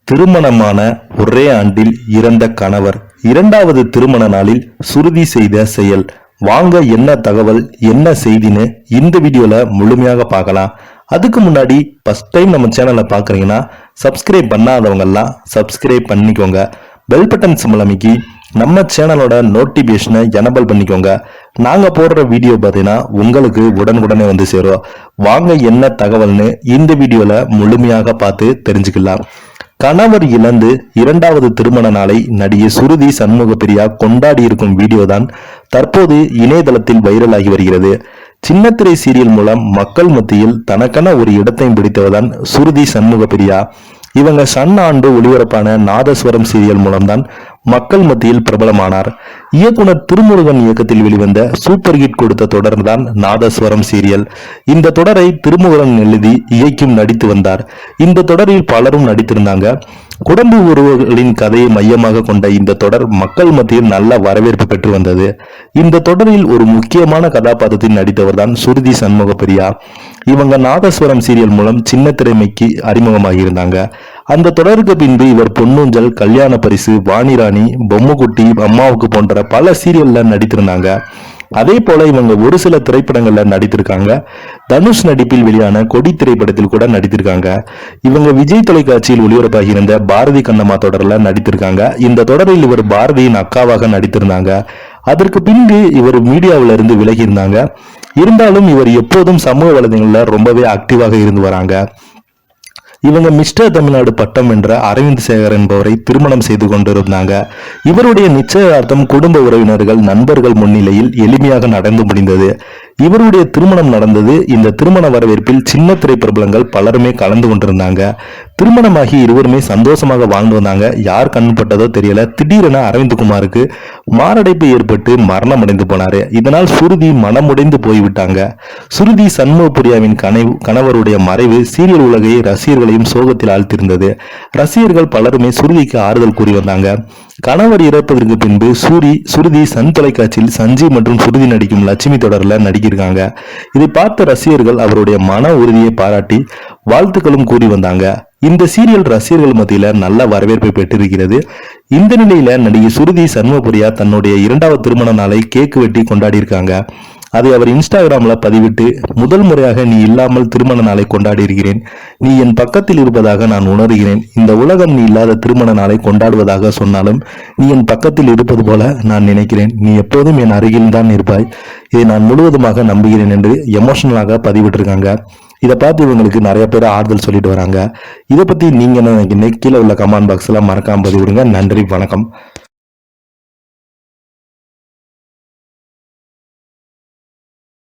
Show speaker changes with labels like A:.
A: திருமணமான ஒரே ஆண்டில் இறந்த கணவர் இரண்டாவது திருமண நாளில் சுருதி செய்த செயல். வாங்க என்ன தகவல் என்ன செய்தின்னு இந்த வீடியோல முழுமையாக பார்க்கலாம். அதுக்கு முன்னாடி ஃபர்ஸ்ட் டைம் நம்ம சேனலை பார்க்குறீங்கன்னா சப்ஸ்கிரைப் பண்ணாதவங்க எல்லாம் சப்ஸ்கிரைப் பண்ணிக்கோங்க. பெல் பட்டன் சிம்பல் அமைக்கி நம்ம சேனலோட நோட்டிபிகேஷனை எனபிள் பண்ணிக்கோங்க. நாங்க போடுற வீடியோ பார்த்தீங்கன்னா உங்களுக்கு உடனுக்குடனே வந்து சேரும். வாங்க என்ன தகவல்னு இந்த வீடியோல முழுமையாக பார்த்து தெரிஞ்சுக்கலாம். கணவர் இழந்து இரண்டாவது திருமண நாளை நடிகை சுருதி சண்முகப்பிரியா கொண்டாடி இருக்கும் வீடியோ தான் தற்போது இணையதளத்தில் வைரலாகி வருகிறது. சின்னத்திரை சீரியல் மூலம் மக்கள் மத்தியில் தனக்கென ஒரு இடத்தையும் பிடித்தவர்தான் சுருதி சண்முகப்பிரியா. இவங்க சன் ஆண்டு ஒளிபரப்பான நாதஸ்வரம் சீரியல் மூலம்தான் மக்கள் மத்தியில் பிரபலமானார். இயக்குனர் திருமுருகன் இயக்கத்தில் வெளிவந்த சூப்பர் ஹிட் கொடுத்த தொடர் தான் நாதஸ்வரம் சீரியல். இந்த தொடரை திருமுருகன் எழுதி இயக்கியும் நடித்து வந்தார். இந்த தொடரில் பலரும் நடித்திருந்தாங்க. குடும்ப உறவுகளின் கதையை மையமாக கொண்ட இந்த தொடர் மக்கள் மத்தியில் நல்ல வரவேற்பு பெற்று வந்தது. இந்த தொடரில் ஒரு முக்கியமான கதாபாத்திரத்தில் நடித்தவர் தான் சுருதி சண்முகப்பிரியா. இவங்க நாதஸ்வரம் சீரியல் மூலம் சின்ன திரைமைக்கு அறிமுகமாகி இருந்தாங்க. அந்த தொடருக்கு பின்பு இவர் பொன்னூஞ்சல், கல்யாண பரிசு, வாணிராணி, பொம்முக்குட்டி, அம்மாவுக்கு போன்ற பல சீரியல்ல நடித்திருந்தாங்க. அதே போல இவங்க ஒரு சில திரைப்படங்கள்ல நடித்திருக்காங்க. தனுஷ் நடிப்பில் வெளியான கொடி திரைப்படத்தில் கூட நடித்திருக்காங்க. இவங்க விஜய் தொலைக்காட்சியில் ஒளிபரப்பாகி இருந்த பாரதி கண்ணம்மா தொடர்ல நடித்திருக்காங்க. இந்த தொடரில் இவர் பாரதியின் அக்காவாக நடித்திருந்தாங்க. அதற்கு பின்பு இவர் மீடியாவில இருந்து விலகி இருந்தாங்க. இருந்தாலும் இவர் எப்போதும் சமூக வலைதளங்கள்ல ரொம்பவே ஆக்டிவாக இருந்து வராங்க. இவங்க மிஸ்டர் தமிழ்நாடு பட்டம் வென்ற அரவிந்த் சேகர் என்பவரை திருமணம் செய்து கொண்டிருந்தாங்க. இவருடைய நிச்சயதார்த்தம் குடும்ப உறவினர்கள் நண்பர்கள் முன்னிலையில் எளிமையாக நடந்து முடிந்தது. இவருடைய திருமணம் நடந்தது. இந்த திருமண வரவேற்பில் சின்ன திரை பிரபலங்கள் பலருமே கலந்து கொண்டிருந்தாங்க. திருமணமாகி இருவருமே சந்தோஷமாக வாழ்ந்து வந்தாங்க. யார் கண்பட்டதோ தெரியல, திடீரென அரவிந்த்குமாருக்கு மாரடைப்பு ஏற்பட்டு மரணம் அடைந்து போனாரு. இதனால் சுருதி மனமுடைந்து போய்விட்டாங்க. சுருதி சண்முகப்பிரியாவின் கணவருடைய மறைவு சீரியல் உலகை ரசிகர்களையும் சோகத்தில் ஆழ்த்திருந்தது. ரசிகர்கள் பலருமே சுருதிக்கு ஆறுதல் கூறி வந்தாங்க. கணவர் இறப்பதற்கு பின்பு சுருதி சன் தொலைக்காட்சியில் சஞ்சீவ் மற்றும் சுருதி நடிக்கும் லட்சுமி தொடர்ல நடிக்கிருக்காங்க. இதை பார்த்த ரசிகர்கள் அவருடைய மன உறுதியை பாராட்டி வாழ்த்துக்களும் கூறி வந்தாங்க. இந்த சீரியல் ரசிகர்கள் மத்தியில நல்ல வரவேற்பை பெற்றிருக்கிறது. இந்த நிலையில நடிகை சுருதி சண்முகப்பிரியா தன்னுடைய இரண்டாவது திருமண நாளை கேக் வெட்டி கொண்டாடி இருக்காங்க. அதை அவர் இன்ஸ்டாகிராம்ல பதிவிட்டு, முதல் முறையாக நீ இல்லாமல் திருமண நாளை கொண்டாடி இருக்கிறேன். நீ என் பக்கத்தில் இருப்பதாக நான் உணர்கிறேன். இந்த உலகம் நீ இல்லாத திருமண நாளை கொண்டாடுவதாக சொன்னாலும் நீ என் பக்கத்தில் இருப்பது போல நான் நினைக்கிறேன். நீ எப்போதும் என் அருகில் தான் இருப்பாய். இதை நான் முழுவதுமாக நம்புகிறேன் என்று எமோஷனலாக பதிவிட்டிருக்காங்க. இதை பார்த்து இவங்களுக்கு நிறைய பேர் ஆறுதல் சொல்லிட்டு வராங்க. இதை பத்தி நீங்க என்ன நினைக்கிறீங்க? கீழே உள்ள கமெண்ட் பாக்ஸ்ல மறக்காம பதிவிடுங்க. நன்றி, வணக்கம்.